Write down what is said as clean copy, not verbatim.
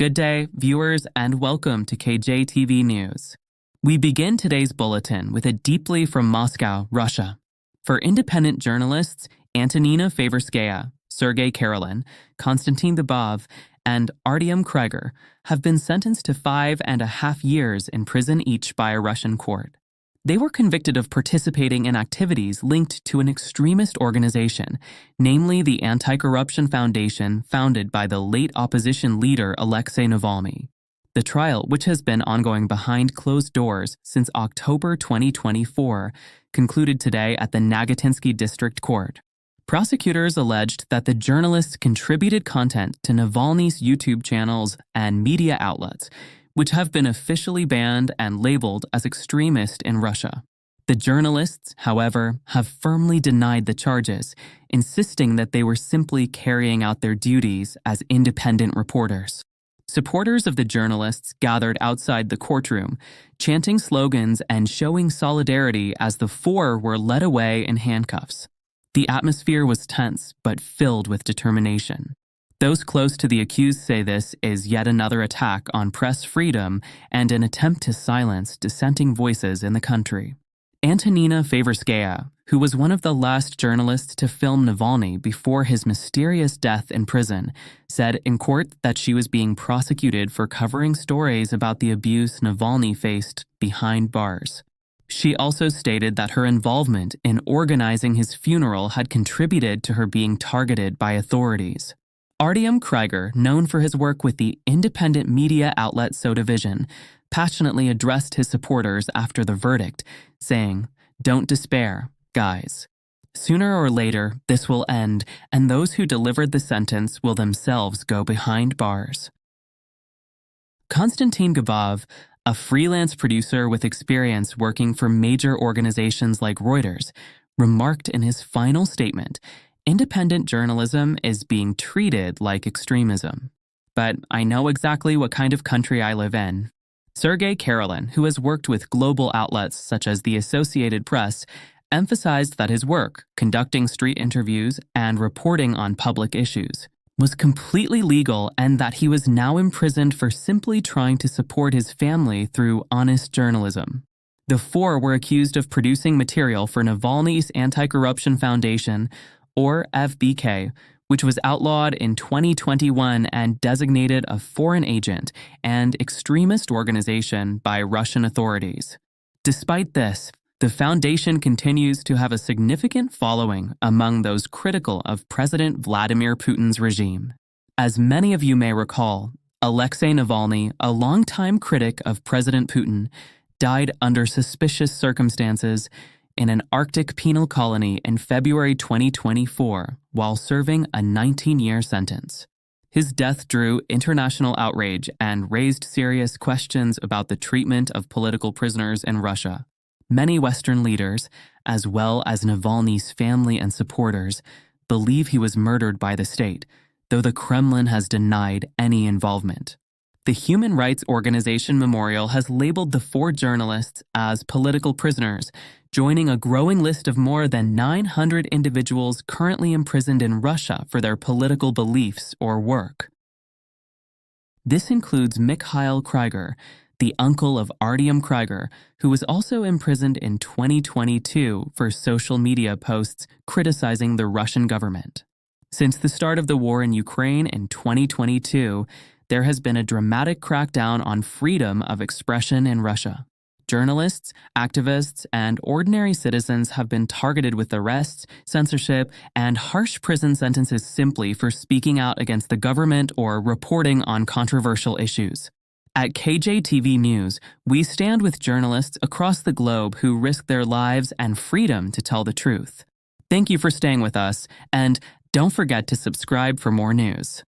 Good day, viewers, and welcome to KJTV News. We begin today's bulletin with a deeply from Moscow, Russia. For independent journalists Antonina Favorskaya, Sergei Karelin, Konstantin Dubov, and Artyom Kryger have been sentenced to 5.5 years in prison each by a Russian court. They were convicted of participating in activities linked to an extremist organization, namely the Anti-Corruption Foundation founded by the late opposition leader Alexei Navalny. The trial, which has been ongoing behind closed doors since October 2024, concluded today at the Nagatinsky District Court. Prosecutors alleged that the journalists contributed content to Navalny's YouTube channels and media outlets, which have been officially banned and labeled as extremist in Russia. The journalists, however, have firmly denied the charges, insisting that they were simply carrying out their duties as independent reporters. Supporters of the journalists gathered outside the courtroom, chanting slogans and showing solidarity as the four were led away in handcuffs. The atmosphere was tense but filled with determination. Those close to the accused say this is yet another attack on press freedom and an attempt to silence dissenting voices in the country. Antonina Favorskaya, who was one of the last journalists to film Navalny before his mysterious death in prison, said in court that she was being prosecuted for covering stories about the abuse Navalny faced behind bars. She also stated that her involvement in organizing his funeral had contributed to her being targeted by authorities. Artyom Kryger, known for his work with the independent media outlet Sodavision, passionately addressed his supporters after the verdict, saying, "Don't despair, guys. Sooner or later, this will end, and those who delivered the sentence will themselves go behind bars." Konstantin Dubov, a freelance producer with experience working for major organizations like Reuters, remarked in his final statement, "Independent journalism is being treated like extremism. But I know exactly what kind of country I live in." Sergei Karelin, who has worked with global outlets such as the Associated Press, emphasized that his work, conducting street interviews and reporting on public issues, was completely legal and that he was now imprisoned for simply trying to support his family through honest journalism. The four were accused of producing material for Navalny's Anti-Corruption Foundation, or FBK, which was outlawed in 2021 and designated a foreign agent and extremist organization by Russian authorities. Despite this, the foundation continues to have a significant following among those critical of President Vladimir Putin's regime. As many of you may recall, Alexei Navalny, a longtime critic of President Putin, died under suspicious circumstances in an Arctic penal colony in February 2024 while serving a 19-year sentence. His death drew international outrage and raised serious questions about the treatment of political prisoners in Russia. Many Western leaders, as well as Navalny's family and supporters, believe he was murdered by the state, though the Kremlin has denied any involvement. The human rights organization Memorial has labeled the four journalists as political prisoners, joining a growing list of more than 900 individuals currently imprisoned in Russia for their political beliefs or work. This includes Mikhail Kryger, the uncle of Artyom Kryger, who was also imprisoned in 2022 for social media posts criticizing the Russian government. Since the start of the war in Ukraine in 2022, there has been a dramatic crackdown on freedom of expression in Russia. Journalists, activists, and ordinary citizens have been targeted with arrests, censorship, and harsh prison sentences simply for speaking out against the government or reporting on controversial issues. At KJTV News, we stand with journalists across the globe who risk their lives and freedom to tell the truth. Thank you for staying with us, and don't forget to subscribe for more news.